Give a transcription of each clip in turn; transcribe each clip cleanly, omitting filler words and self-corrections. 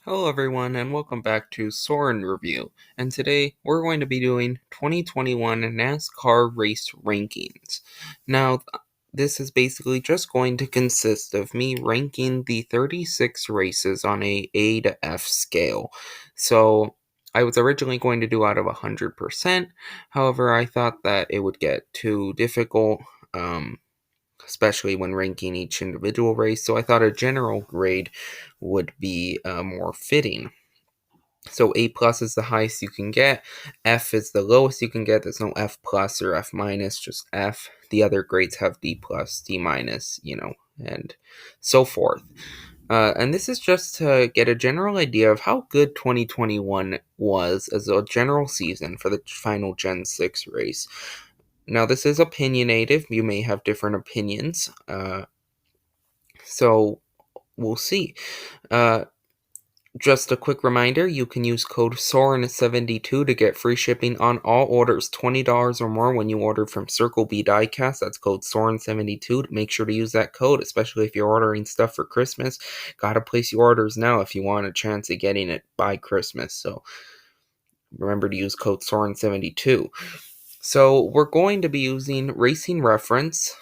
Hello everyone and welcome back to Soren Review, and today we're going to be doing 2021 NASCAR race rankings. Now, this is basically just going to consist of me ranking the 36 races on a A to F scale. So, I was originally going to do out of 100%, however I thought that it would get too difficult, especially when ranking each individual race, so I thought a general grade would be more fitting. So A plus is the highest you can get, F is the lowest you can get. There's no F plus or F minus, just F. The other grades have D plus, D minus, and so forth. And this is just to get a general idea of how good 2021 was as a general season for the final Gen 6 race. Now, this is opinionated. You may have different opinions. So we'll see. Just a quick reminder, you can use code SOREN72 to get free shipping on all orders $20 or more when you order from Circle B Diecast. That's code SOREN72. Make sure to use that code, especially if you're ordering stuff for Christmas. Gotta place your orders now if you want a chance at getting it by Christmas. So remember to use code SOREN72. So we're going to be using Racing Reference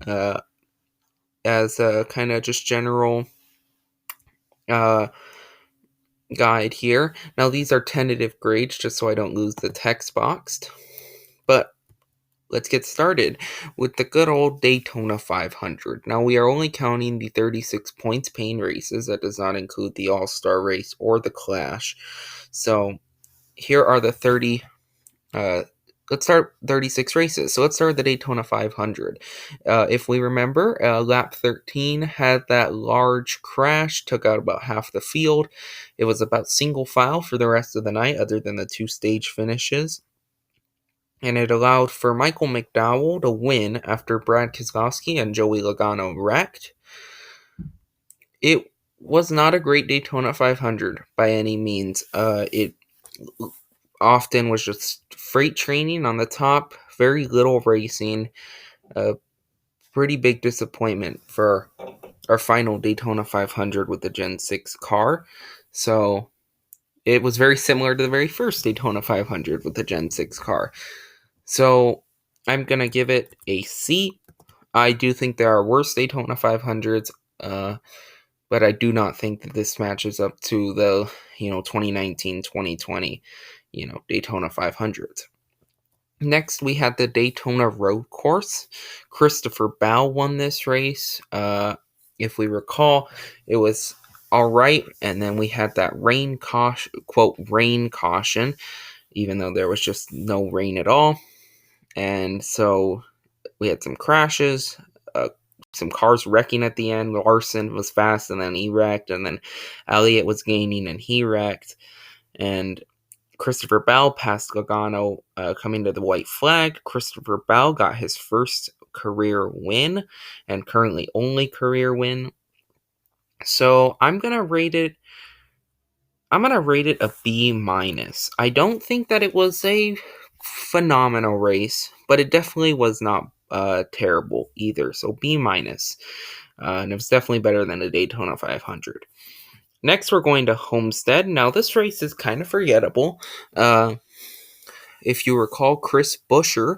as a kind of just general guide here. Now these are tentative grades just so I don't lose the text boxed. But let's get started with the good old Daytona 500. Now we are only counting the 36 points paying races. That does not include the All-Star race or the Clash. So here are the 36 races. So let's start with the Daytona 500. If we remember, lap 13 had that large crash, took out about half the field. It was about single file for the rest of the night, other than the two stage finishes. And it allowed for Michael McDowell to win after Brad Keselowski and Joey Logano wrecked. It was not a great Daytona 500 by any means. It often was just freight training on the top, very little racing. A pretty big disappointment for our final Daytona 500 with the Gen 6 car. So it was very similar to the very first Daytona 500 with the Gen 6 car. So I'm going to give it a C. I do think there are worse Daytona 500s, but I do not think that this matches up to the 2019, 2020 Daytona 500s. Next, we had the Daytona Road Course. Christopher Bell won this race. If we recall, it was all right, and then we had that rain caution, quote, rain caution, even though there was just no rain at all. And so we had some crashes, some cars wrecking at the end. Larson was fast, and then he wrecked, and then Elliott was gaining, and he wrecked. And Christopher Bell passed Logano coming to the white flag. Christopher Bell got his first career win and currently only career win. So I'm gonna rate it a B minus. I don't think that it was a phenomenal race, but it definitely was not terrible either. So B minus, and it was definitely better than the Daytona 500. Next, we're going to Homestead. Now, this race is kind of forgettable. If you recall, Chris Buescher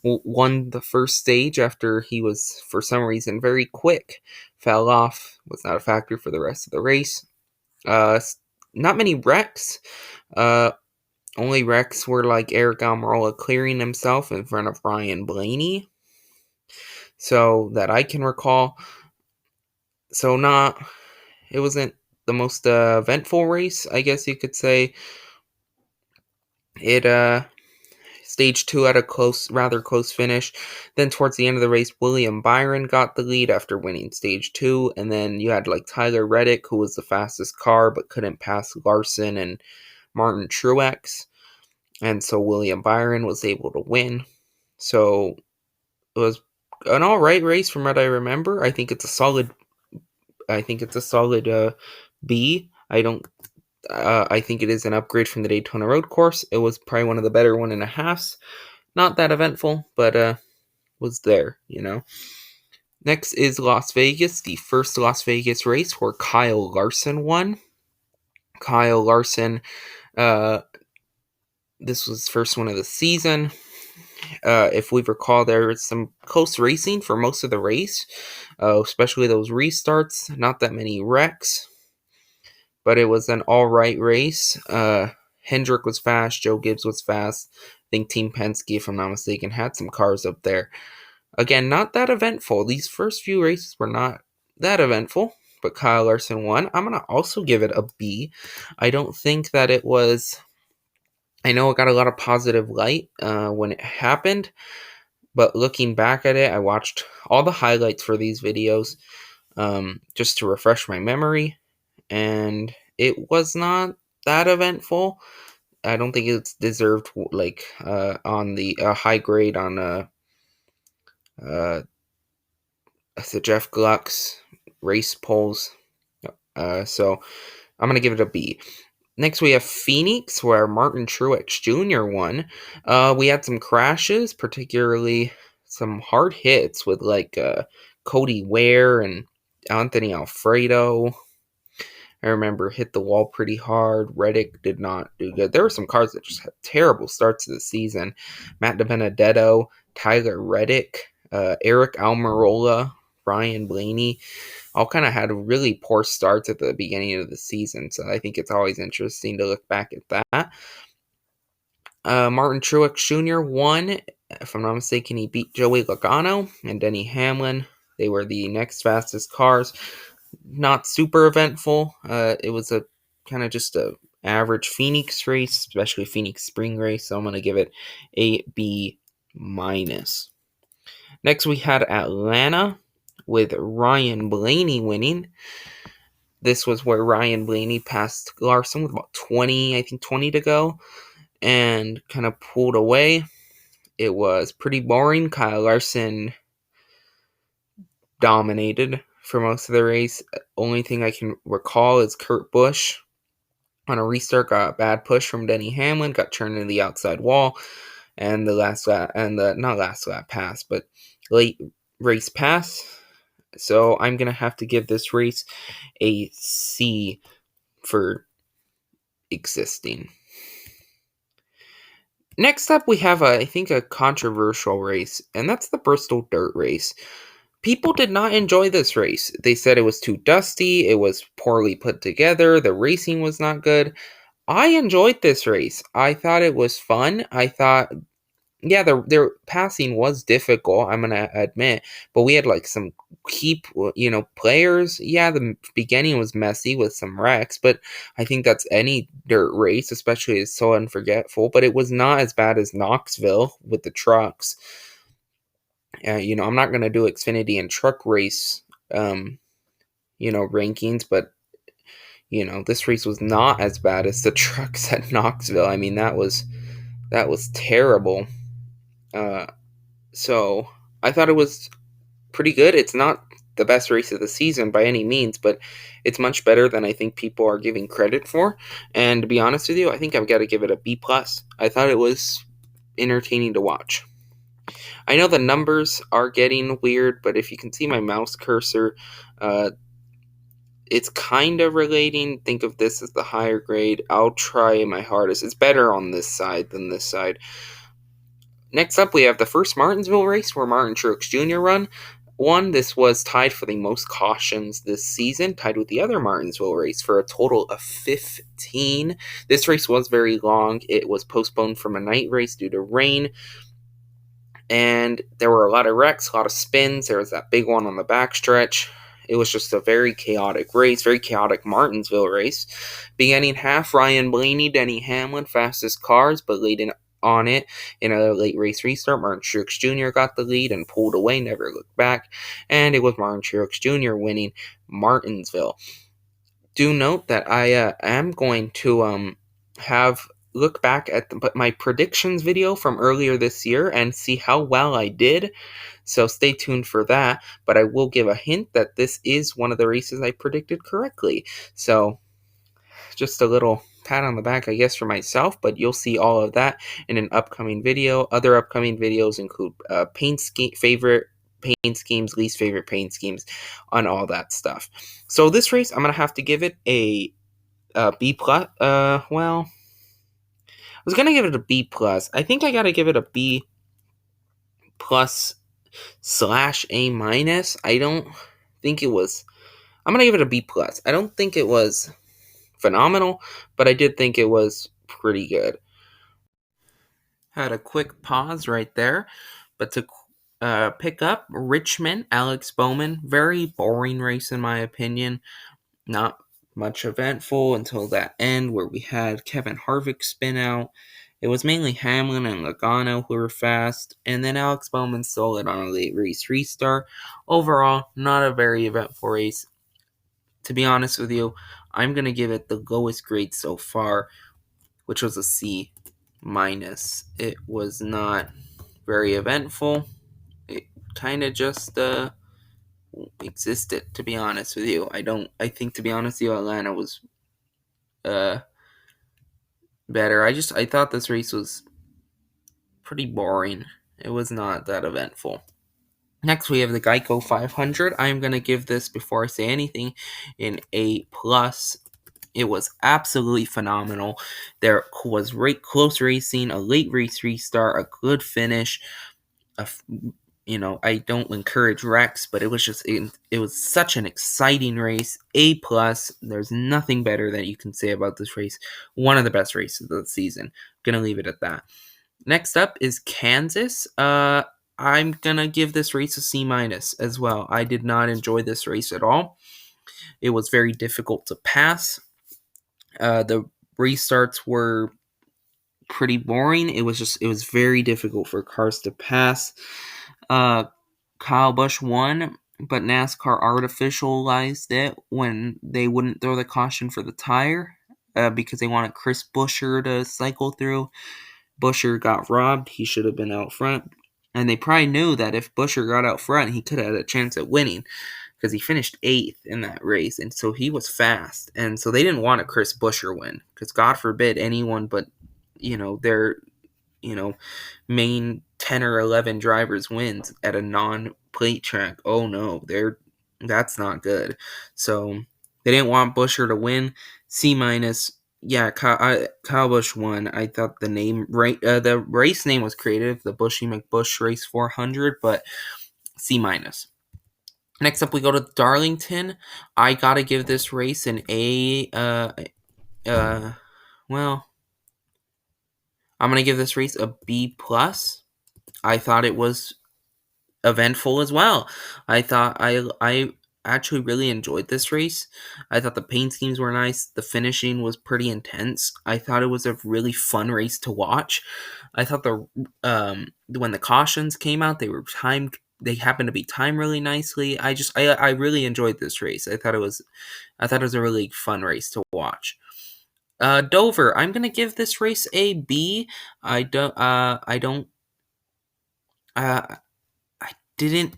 won the first stage after he was, for some reason, very quick. Fell off, was not a factor for the rest of the race. Not many wrecks. Only wrecks were like Eric Almirola clearing himself in front of Ryan Blaney. So, that I can recall. So, it wasn't the most eventful race, I guess you could say. Stage 2 had a rather close finish. Then towards the end of the race, William Byron got the lead after winning stage 2. And then you had like Tyler Reddick, who was the fastest car, but couldn't pass Larson and Martin Truex. And so William Byron was able to win. So it was an alright race from what I remember. I think it's a solid B. I think it is an upgrade from the Daytona Road Course. It was probably one of the better 1.5s. Not that eventful, but was there, Next is Las Vegas, the first Las Vegas race where Kyle Larson won. Kyle Larson, this was the first one of the season. If we recall, there was some close racing for most of the race, especially those restarts. Not that many wrecks, but it was an all-right race. Hendrick was fast. Joe Gibbs was fast. I think Team Penske, if I'm not mistaken, had some cars up there. Again, not that eventful. These first few races were not that eventful, but Kyle Larson won. I'm going to also give it a B. I don't think that it was... I know it got a lot of positive light when it happened, but looking back at it, I watched all the highlights for these videos just to refresh my memory, and it was not that eventful. I don't think it's deserved on the high grade on the Jeff Gluck's race polls. So I'm going to give it a B. Next, we have Phoenix, where Martin Truex Jr. won. We had some crashes, particularly some hard hits with Cody Ware and Anthony Alfredo. I remember hit the wall pretty hard. Reddick did not do good. There were some cars that just had terrible starts to the season. Matt DiBenedetto, Tyler Reddick, Eric Almirola, Ryan Blaney, all kind of had really poor starts at the beginning of the season. So I think it's always interesting to look back at that. Martin Truex Jr. won. If I'm not mistaken, he beat Joey Logano and Denny Hamlin. They were the next fastest cars. Not super eventful. It was a kind of just a average Phoenix race, especially Phoenix Spring race. So I'm going to give it a B-. Next, we had Atlanta with Ryan Blaney winning. This was where Ryan Blaney passed Larson with about 20 to go and kind of pulled away. It was pretty boring. Kyle Larson dominated for most of the race. Only thing I can recall is Kurt Busch on a restart got a bad push from Denny Hamlin, got turned into the outside wall, and the last lap, and the not last lap pass, but late race pass. So I'm going to have to give this race a C for existing. Next up, we have, I think, a controversial race, and that's the Bristol Dirt Race. People did not enjoy this race. They said it was too dusty, it was poorly put together, the racing was not good. I enjoyed this race. I thought it was fun. I thought... yeah, their passing was difficult, I'm going to admit, but we had some key, players. Yeah, the beginning was messy with some wrecks, but I think that's any dirt race, especially it's so unforgettable, but it was not as bad as Knoxville with the trucks. I'm not going to do Xfinity and truck race, rankings, but, this race was not as bad as the trucks at Knoxville. I mean, that was terrible. So I thought it was pretty good. It's not the best race of the season by any means, but it's much better than I think people are giving credit for. And to be honest with you, I think I've got to give it a B+. I thought it was entertaining to watch. I know the numbers are getting weird, but if you can see my mouse cursor, it's kind of relating. Think of this as the higher grade. I'll try my hardest. It's better on this side than this side. Next up, we have the first Martinsville race where Martin Truex Jr. won. This was tied for the most cautions this season, tied with the other Martinsville race for a total of 15. This race was very long. It was postponed from a night race due to rain, and there were a lot of wrecks, a lot of spins. There was that big one on the backstretch. It was just a very chaotic race, very chaotic Martinsville race. Beginning half, Ryan Blaney, Denny Hamlin, fastest cars, but late on it in a late race restart, Martin Truex Jr. got the lead and pulled away, never looked back, and it was Martin Truex Jr. winning Martinsville. Do note that I am going to look back at my predictions video from earlier this year and see how well I did, so stay tuned for that, but I will give a hint that this is one of the races I predicted correctly, so just a little pat on the back, I guess, for myself, but you'll see all of that in an upcoming video. Other upcoming videos include favorite paint schemes, least favorite paint schemes, on all that stuff. So this race, I'm going to have to give it a B plus. Well, I was gonna give it a B plus. I think I gotta give it a B plus slash A minus. I don't think it was. I'm gonna give it a B plus. I don't think it was phenomenal, but I did think it was pretty good. Had a quick pause right there, but to pick up Richmond, Alex Bowman, very boring race in my opinion. Not much eventful until that end where we had Kevin Harvick spin out. It was mainly Hamlin and Logano who were fast, and then Alex Bowman stole it on a late race restart. Overall, not a very eventful race. To be honest with you, I'm going to give it the lowest grade so far, which was a C minus. It was not very eventful. It kind of just existed, to be honest with you. I think, to be honest with you, Atlanta was better. I thought this race was pretty boring. It was not that eventful. Next, we have the Geico 500. I'm going to give this, before I say anything, an A+. It was absolutely phenomenal. There was close racing, a late race restart, a good finish. I don't encourage wrecks, but it was such an exciting race. A+. There's nothing better that you can say about this race. One of the best races of the season. Gonna leave it at that. Next up is Kansas. I'm gonna give this race a C minus as well. I did not enjoy this race at all. It was very difficult to pass. The restarts were pretty boring. It was very difficult for cars to pass. Kyle Busch won, but NASCAR artificialized it when they wouldn't throw the caution for the tire because they wanted Chris Buescher to cycle through. Buescher got robbed. He should have been out front. And they probably knew that if Buescher got out front, he could have had a chance at winning because he finished 8th in that race. And so he was fast. And so they didn't want a Chris Buescher win because God forbid anyone but, their, main 10 or 11 drivers wins at a non-plate track. Oh no, that's not good. So they didn't want Buescher to win. C minus. Yeah, Kyle Busch won. I thought the race name was creative, the Bushy McBush Race 400, but C minus. Next up, we go to Darlington. I gotta give this race an A. Well, I'm gonna give this race a B plus. I thought it was eventful as well. I thought I actually really enjoyed this race. I thought the paint schemes were nice. The finishing was pretty intense. I thought it was a really fun race to watch. I thought when the cautions came out, they were timed. They happened to be timed really nicely. I really enjoyed this race. I thought it was a really fun race to watch. Dover. I'm gonna give this race a B. I didn't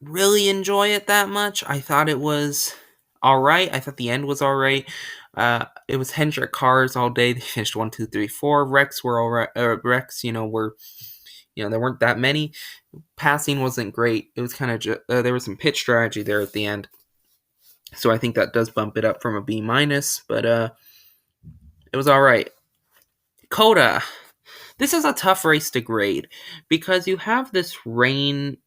really enjoy it that much. I thought it was all right. I thought the end was all right. It was Hendrick cars all day. They finished 1, 2, 3, 4. Wrecks were all right. Wrecks, were there weren't that many. Passing wasn't great. It was kind of there was some pit strategy there at the end. So I think that does bump it up from a B minus, but it was all right. Coda. This is a tough race to grade because you have this rain.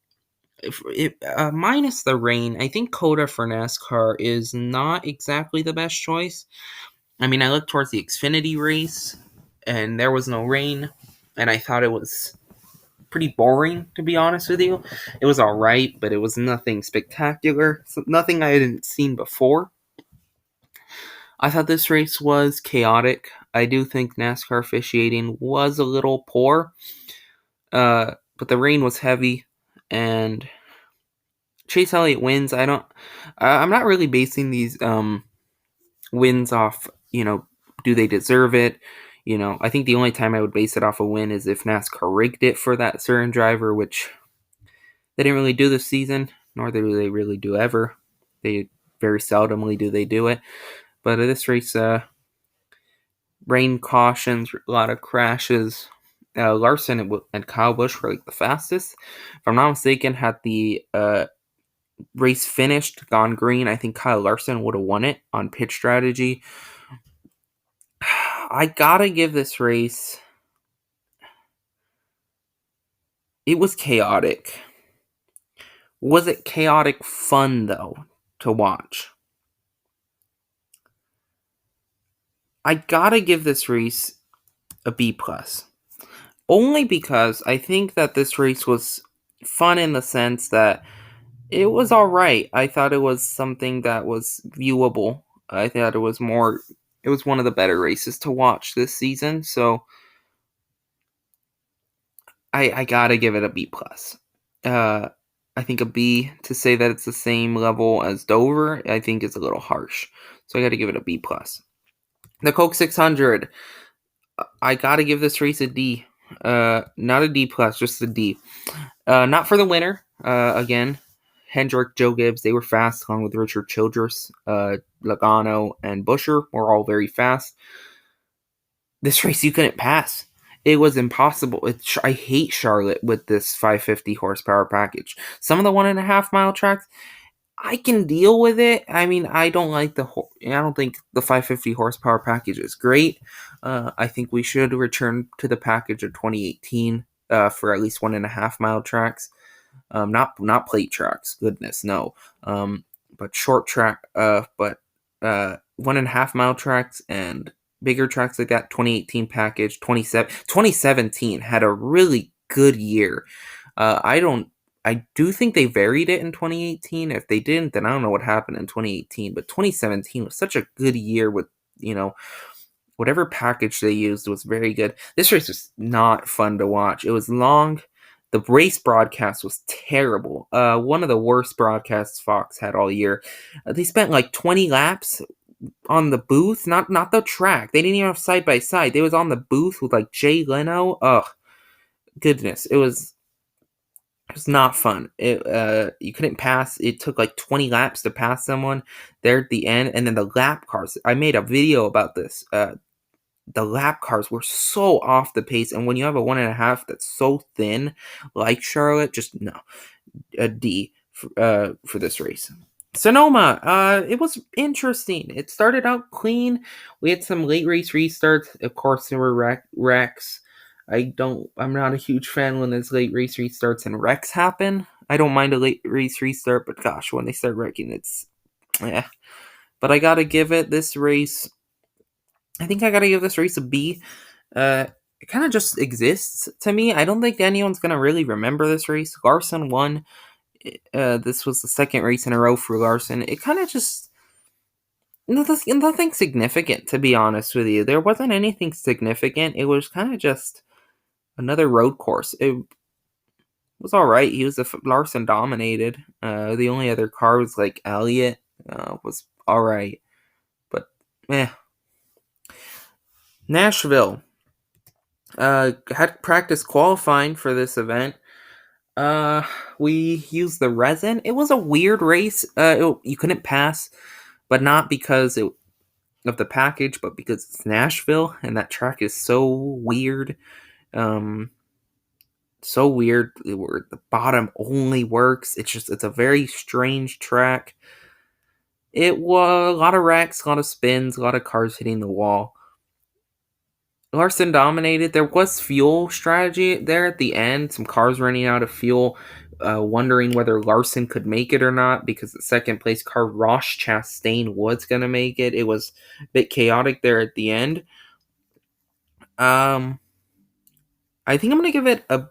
Minus the rain, I think Coda for NASCAR is not exactly the best choice. I mean, I looked towards the Xfinity race, and there was no rain, and I thought it was pretty boring, to be honest with you. It was all right, but it was nothing spectacular, nothing I hadn't seen before. I thought this race was chaotic. I do think NASCAR officiating was a little poor, but the rain was heavy, and Chase Elliott wins. I'm not really basing these wins off, do they deserve it? I think the only time I would base it off a win is if NASCAR rigged it for that certain driver, which they didn't really do this season, nor do they really do ever. They very seldomly do it. But this race, rain cautions, a lot of crashes. Larson and Kyle Busch were like the fastest. If I'm not mistaken, had the race finished, gone green, I think Kyle Larson would have won it on pitch strategy. I gotta give this race. It was chaotic. Was it chaotic fun, though, to watch? I gotta give this race a B+. Only because I think that this race was fun in the sense that it was alright. I thought it was something that was viewable. I thought it was one of the better races to watch this season, so I gotta give it a B+. I think a B, to say that it's the same level as Dover, I think is a little harsh. So I gotta give it a B+. The Coke 600, I gotta give this race a D. Not a D+, just a D. Not for the winner. Again, Hendrick, Joe Gibbs, they were fast, along with Richard Childress. Logano and Buescher were all very fast. This race you couldn't pass. It was impossible. I hate Charlotte with this 550 horsepower package. Some of the 1.5 mile tracks, I can deal with it. I mean, I don't think the 550 horsepower package is great. I think we should return to the package of 2018 for at least 1.5 mile tracks. Not plate tracks. Goodness, no. But short track. But 1.5 mile tracks and bigger tracks like that. 2018 package. 2017 had a really good year. I do think they varied it in 2018. If they didn't, then I don't know what happened in 2018. But 2017 was such a good year with, whatever package they used was very good. This race was not fun to watch. It was long. The race broadcast was terrible. One of the worst broadcasts Fox had all year. They spent like 20 laps on the booth, not the track. They didn't even have side by side. They was on the booth with like Jay Leno. Ugh, goodness, it was not fun. You couldn't pass. It took like 20 laps to pass someone there at the end, and then the lap cars. I made a video about this. The lap cars were so off the pace, and when you have a 1.5 that's so thin, like Charlotte, just no, a D for this race. Sonoma, it was interesting. It started out clean. We had some late race restarts. Of course, there were wrecks. I'm not a huge fan when there's late race restarts and wrecks happen. I don't mind a late race restart, but gosh, when they start wrecking, it's, But I gotta give this race a B. It kind of just exists to me. I don't think anyone's gonna really remember this race. Larson won. This was the second race in a row for Larson. It kind of just nothing significant, to be honest with you. There wasn't anything significant. It was kind of just another road course. It was all right. Larson dominated. The only other car was like Elliott. Was all right, but Nashville. Had practice qualifying for this event. We used the resin. It was a weird race. You couldn't pass, but not because of the package, but because it's Nashville and that track is so weird. So weird where the bottom only works. It's a very strange track. It was a lot of wrecks, a lot of spins, a lot of cars hitting the wall. Larson dominated. There was fuel strategy there at the end. Some cars running out of fuel, wondering whether Larson could make it or not, because the second place car, Ross Chastain, was going to make it. It was a bit chaotic there at the end. I think I'm going to give it a...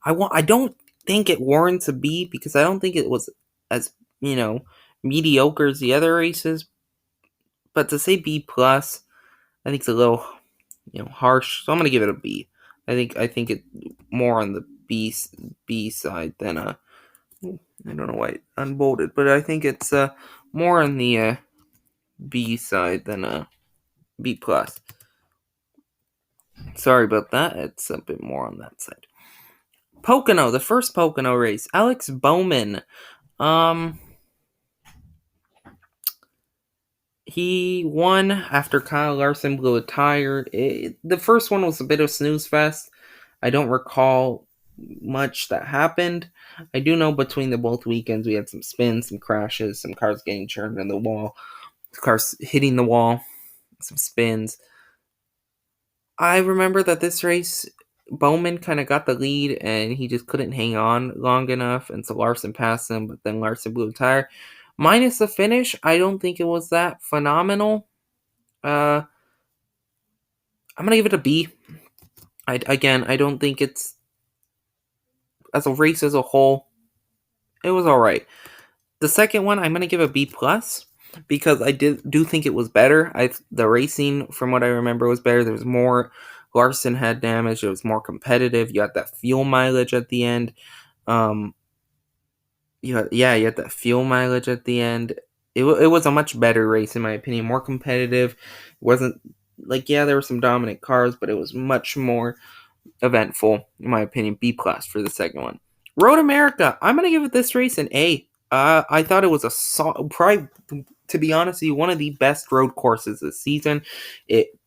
I don't think it warrants a B, because I don't think it was as, mediocre as the other races. But to say B+, I think it's a little, harsh. So I'm gonna give it a B. I think it more on the B side than a. I don't know why it unbolded, but I think it's more on the B side than a B+. Sorry about that. It's a bit more on that side. Pocono, the first Pocono race. Alex Bowman. He won after Kyle Larson blew a tire. The first one was a bit of snooze fest. I don't recall much that happened. I do know between the both weekends we had some spins, some crashes, some cars getting turned in the wall, cars hitting the wall, some spins. I remember that this race, Bowman kind of got the lead and he just couldn't hang on long enough, and so Larson passed him, but then Larson blew a tire. Minus the finish, I don't think it was that phenomenal. I'm gonna give it a B. I don't think it's, as a race as a whole, it was all right. The second one, I'm gonna give a B plus because I do think it was better. The racing, from what I remember, was better. There was more. Larson had damage. It was more competitive. You had that fuel mileage at the end. Um, you had that fuel mileage at the end. It was a much better race in my opinion. More competitive. It wasn't like, there were some dominant cars, but it was much more eventful in my opinion. B plus for the second one. Road America. I'm gonna give it this race an A. I thought it was probably, to be honest with you, one of the best road courses this season. It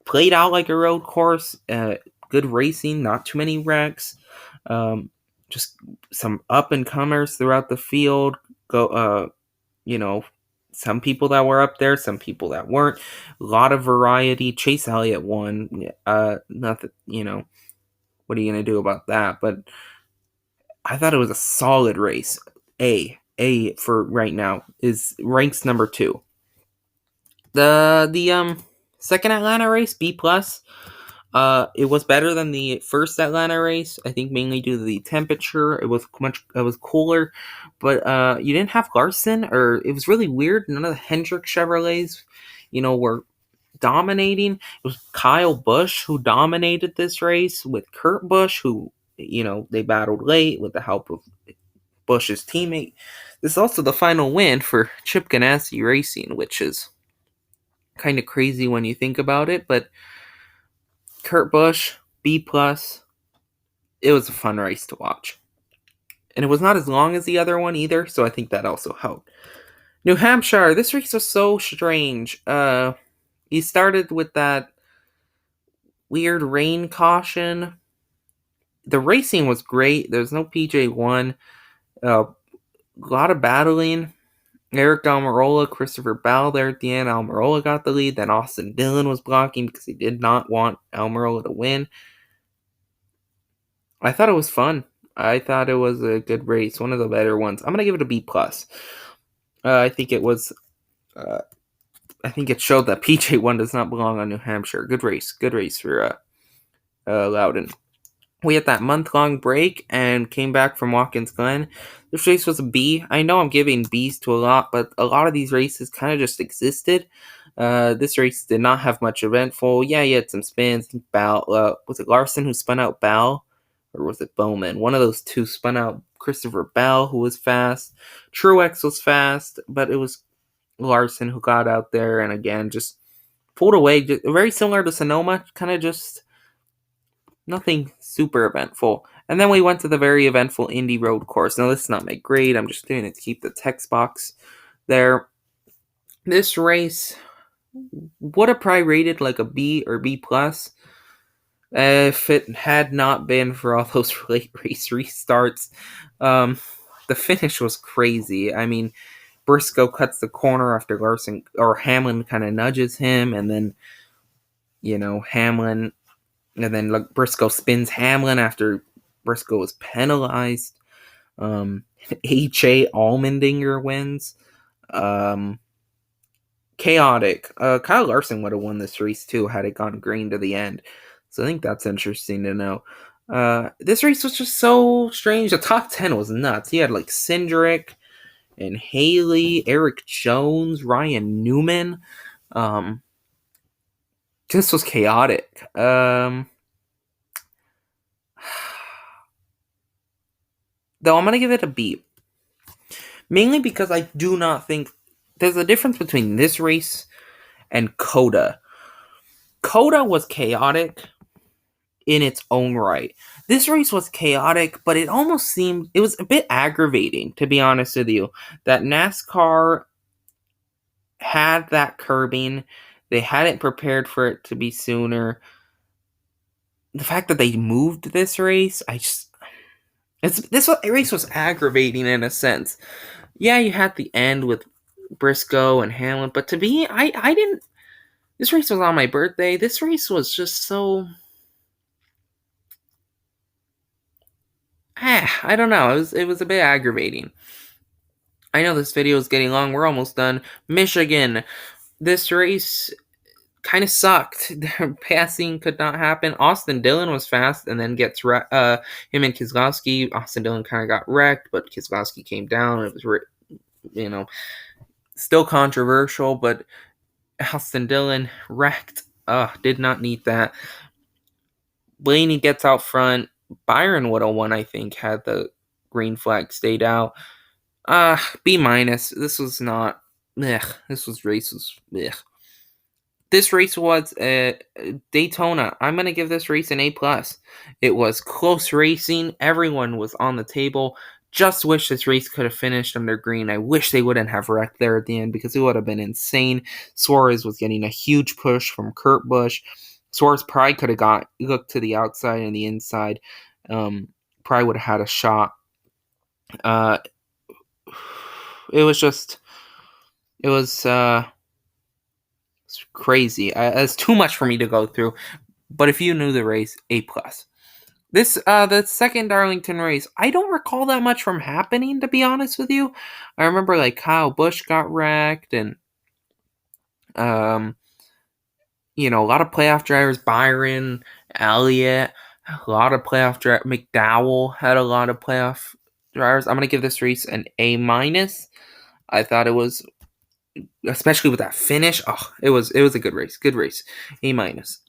played out like a road course. Good racing, not too many wrecks. Just some up and comers throughout the field. Some people that were up there, some people that weren't. A lot of variety. Chase Elliott won. Nothing. What are you gonna do about that? But I thought it was a solid race. A for right now is ranks number 2. The second Atlanta race, B plus. It was better than the first Atlanta race. I think mainly due to the temperature. It was cooler, but you didn't have Larson, or it was really weird. None of the Hendrick Chevrolets, were dominating. It was Kyle Busch who dominated this race with Kurt Busch, who they battled late with the help of Busch's teammate. This is also the final win for Chip Ganassi Racing, which is kind of crazy when you think about it, but Kurt Busch, B plus. It was a fun race to watch. And it was not as long as the other one either, so I think that also helped. New Hampshire, this race was so strange. He started with that weird rain caution. The racing was great. There was no PJ1. A lot of battling. Eric Almirola, Christopher Bell there at the end. Almirola got the lead. Then Austin Dillon was blocking because he did not want Almirola to win. I thought it was fun. I thought it was a good race. One of the better ones. I'm going to give it a B plus. I think it was... I think it showed that PJ1 does not belong on New Hampshire. Good race. Good race for Loudon. We had that month-long break and came back from Watkins Glen. This race was a B. I know I'm giving Bs to a lot, but a lot of these races kind of just existed. This race did not have much eventful. Yeah, you had some spins. Was it Larson who spun out Bell? Or was it Bowman? One of those two spun out Christopher Bell, who was fast. Truex was fast, but it was Larson who got out there and again just pulled away. Very similar to Sonoma, kind of just nothing super eventful. And then we went to the very eventful Indy Road course. Now, this is not my grade. I'm just doing it to keep the text box there. This race would have probably rated like a B or B plus if it had not been for all those late race restarts. The finish was crazy. I mean, Briscoe cuts the corner after Hamlin kind of nudges him, and then Hamlin. And then Briscoe spins Hamlin after Briscoe was penalized. H.A. Allmendinger wins. Chaotic. Kyle Larson would have won this race too had it gone green to the end. So I think that's interesting to know. This race was just so strange. The top 10 was nuts. He had Cindric and Haley, Eric Jones, Ryan Newman. This was chaotic. Though I'm going to give it a B. Mainly because I do not think... There's a difference between this race and Coda. Coda was chaotic in its own right. This race was chaotic, but it almost seemed... It was a bit aggravating, to be honest with you, that NASCAR had that curbing. They hadn't prepared for it to be sooner. The fact that they moved this race, This race was aggravating in a sense. Yeah, you had the end with Briscoe and Hamlin, but to me, I didn't. This race was on my birthday. This race was just so. I don't know. It was a bit aggravating. I know this video is getting long. We're almost done. Michigan. This race kind of sucked. Their passing could not happen. Austin Dillon was fast and then gets him and Keselowski. Austin Dillon kind of got wrecked, but Keselowski came down. It was still controversial, but Austin Dillon wrecked. Did not need that. Blaney gets out front. Byron would have won, I think, had the green flag stayed out. B minus. This was not. This was race was. This race was Daytona. I'm gonna give this race an A plus. It was close racing. Everyone was on the table. Just wish this race could have finished under green. I wish they wouldn't have wrecked there at the end because it would have been insane. Suarez was getting a huge push from Kurt Busch. Suarez probably could have looked to the outside and the inside. Probably would have had a shot. It was just. It was it's crazy. It's too much for me to go through. But if you knew the race, A plus. The second Darlington race, I don't recall that much from happening, to be honest with you. I remember like Kyle Busch got wrecked and a lot of playoff drivers, Byron, Elliott, a lot of playoff drivers. McDowell had a lot of playoff drivers. I'm gonna give this race an A minus. I thought it was, especially with that finish. It was a good race. Good race. A minus.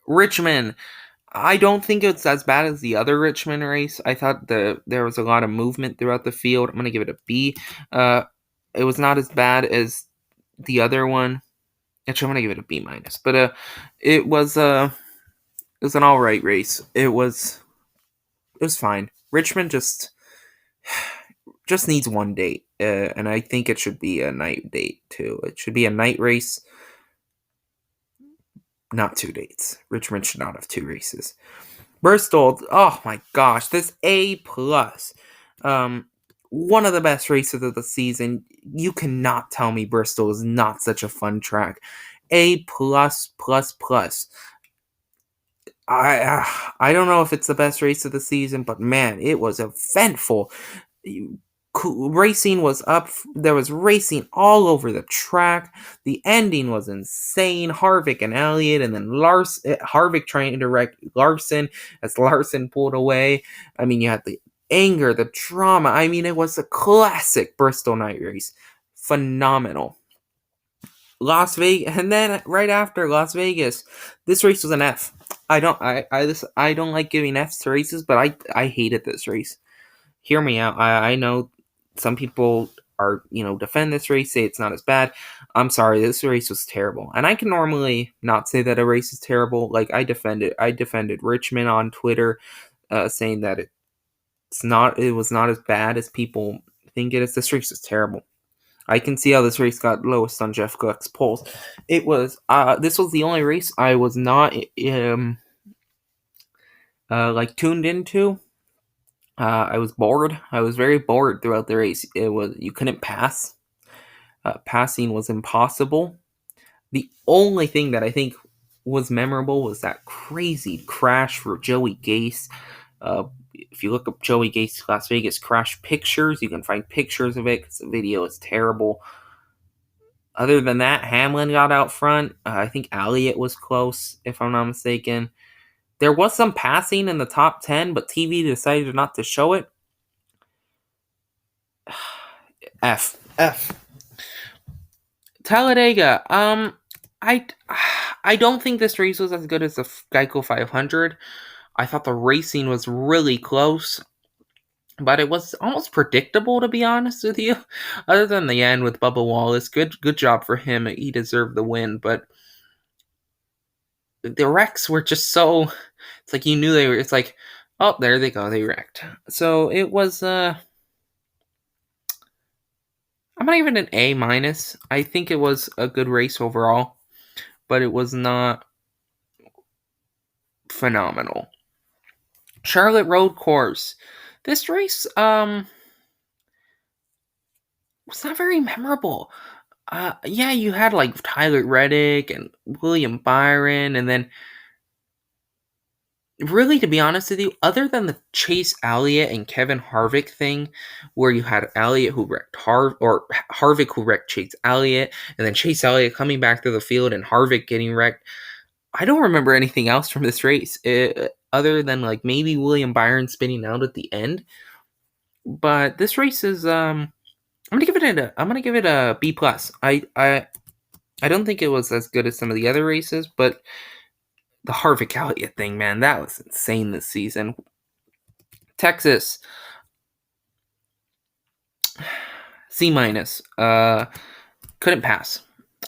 Richmond. I don't think it's as bad as the other Richmond race. I thought there was a lot of movement throughout the field. I'm gonna give it a B. It was not as bad as the other one. Actually, I'm gonna give it a B minus. But it was an all right race. It was fine. Richmond just needs one date, and I think it should be a night date too. It should be a night race, not 2 dates. Richmond should not have 2 races. Bristol, oh my gosh, this A plus. One of the best races of the season. You cannot tell me Bristol is not such a fun track. A plus plus plus. I don't know if it's the best race of the season, but man, it was eventful. Racing was up. There was racing all over the track. The ending was insane. Harvick and Elliott, and then Harvick trying to wreck Larson as Larson pulled away. I mean, you had the anger, the drama. I mean, it was a classic Bristol night race. Phenomenal. Las Vegas, and then right after Las Vegas, this race was an F. I don't like giving Fs to races, but I hated this race. Hear me out. I know some people are, defend this race, say it's not as bad. I'm sorry, this race was terrible. And I can normally not say that a race is terrible. Like, I defended Richmond on Twitter, saying that it was not as bad as people think it is. This race is terrible. I can see how this race got lowest on Jeff Gluck's polls. It was, this was the only race I was not, tuned into. I was bored. I was very bored throughout the race. You couldn't pass. Passing was impossible. The only thing that I think was memorable was that crazy crash for Joey Gase. If you look up Joey Gase Las Vegas crash pictures, you can find pictures of it because the video is terrible. Other than that, Hamlin got out front. I think Elliott was close, if I'm not mistaken. There was some passing in the top 10, but TV decided not to show it. F. Talladega. I don't think this race was as good as the Geico 500. I thought the racing was really close, but it was almost predictable, to be honest with you. Other than the end with Bubba Wallace, good job for him. He deserved the win, but the wrecks were just so. It's like you knew they were. It's like, oh, there they go, they wrecked. So it was. I'm not even an A minus. I think it was a good race overall, but it was not phenomenal. Charlotte Road Course. This race was not very memorable. Yeah, you had like Tyler Reddick and William Byron, and then really, to be honest with you, other than the Chase Elliott and Kevin Harvick thing, where you had Elliott who wrecked Harvick who wrecked Chase Elliott, and then Chase Elliott coming back to the field and Harvick getting wrecked, I don't remember anything else from this race, other than like maybe William Byron spinning out at the end. But this race is I'm gonna give it a B plus. I don't think it was as good as some of the other races, but the Harvick Elliott thing, man, that was insane this season. Texas, C minus. Couldn't pass.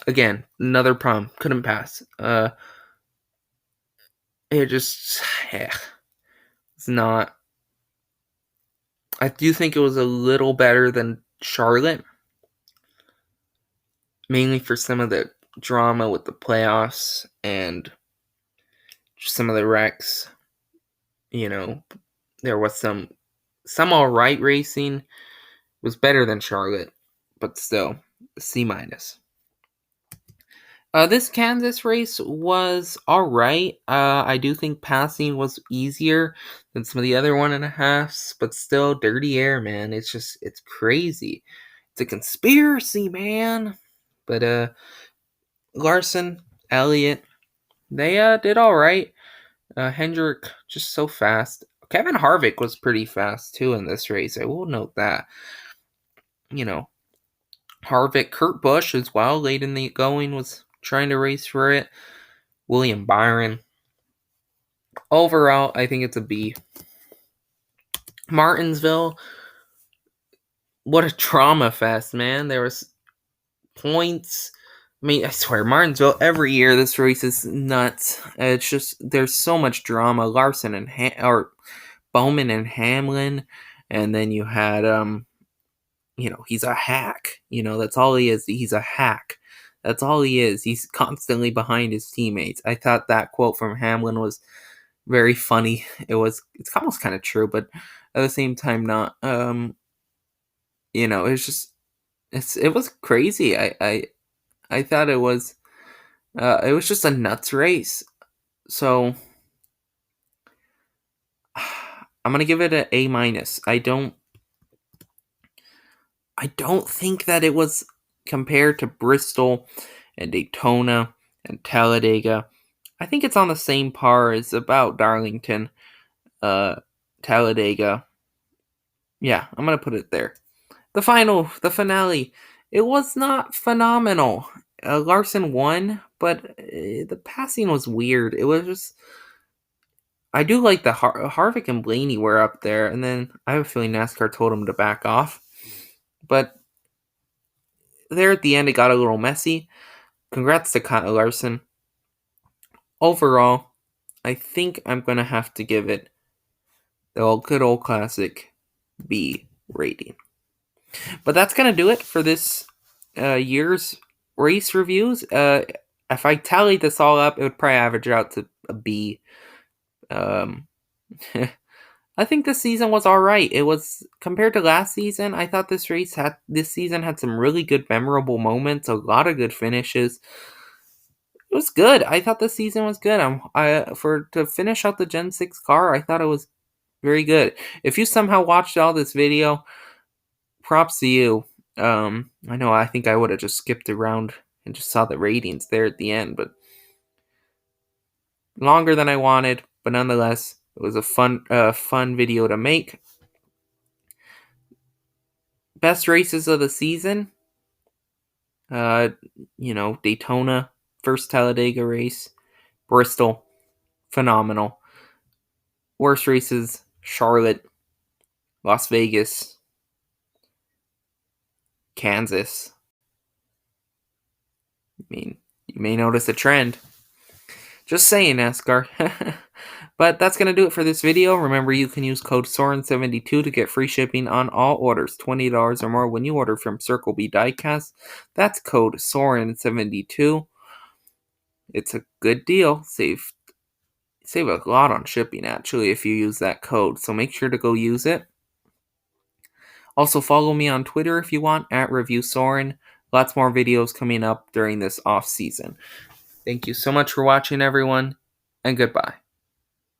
Again, another problem. Couldn't pass. It just, it's not. I do think it was a little better than Charlotte, mainly for some of the drama with the playoffs and just some of the wrecks. You know, there was some alright racing. It was better than Charlotte, but still, C minus. This Kansas race was alright. I do think passing was easier than some of the other 1.5s, but still, dirty air, man. It's crazy. It's a conspiracy, man. But, Larson, Elliott, they, did alright. Hendrick, just so fast. Kevin Harvick was pretty fast, too, in this race. I will note that. You know, Harvick, Kurt Busch as well, late in the going, was trying to race for it. William Byron. Overall, I think it's a B. Martinsville, what a trauma fest, man. There was points. I mean, I swear, Martinsville, every year this race is nuts. It's just, there's so much drama. Larson and Bowman and Hamlin, and then you had, he's a hack. That's all he is. He's a hack. That's all he is. He's constantly behind his teammates. I thought that quote from Hamlin was very funny. It's almost kind of true, but at the same time not. It was crazy. I thought it was just a nuts race. So I'm gonna give it an A minus. I don't think that it was compared to Bristol and Daytona and Talladega. I think it's on the same par as about Darlington, Talladega. Yeah, I'm gonna put it there. The finale, it was not phenomenal. Larson won, but the passing was weird. It was just, I do like the Harvick and Blaney were up there, and then I have a feeling NASCAR told him to back off. But there at the end, it got a little messy. Congrats to Kyle Larson. Overall, I think I'm going to have to give it the good old classic B rating. But that's going to do it for this year's race reviews. If I tallied this all up, it would probably average out to a B. I think this season was all right. It was, compared to last season, I thought this season had some really good memorable moments, a lot of good finishes. It was good. I thought the season was good. To finish out the Gen 6 car, I thought it was very good. If you somehow watched all this video, props to you. I think I would have just skipped around and just saw the ratings there at the end, but longer than I wanted, but nonetheless, it was a fun video to make. Best races of the season. Daytona, first Talladega race. Bristol, phenomenal. Worst races, Charlotte, Las Vegas, Kansas. I mean, you may notice a trend. Just saying, NASCAR. But that's going to do it for this video. Remember, you can use code Soren72 to get free shipping on all orders, $20 or more when you order from Circle B Diecast. That's code Soren72. It's a good deal. Save a lot on shipping, actually, if you use that code. So make sure to go use it. Also, follow me on Twitter if you want, at Review Soren. Lots more videos coming up during this off season. Thank you so much for watching, everyone, and goodbye.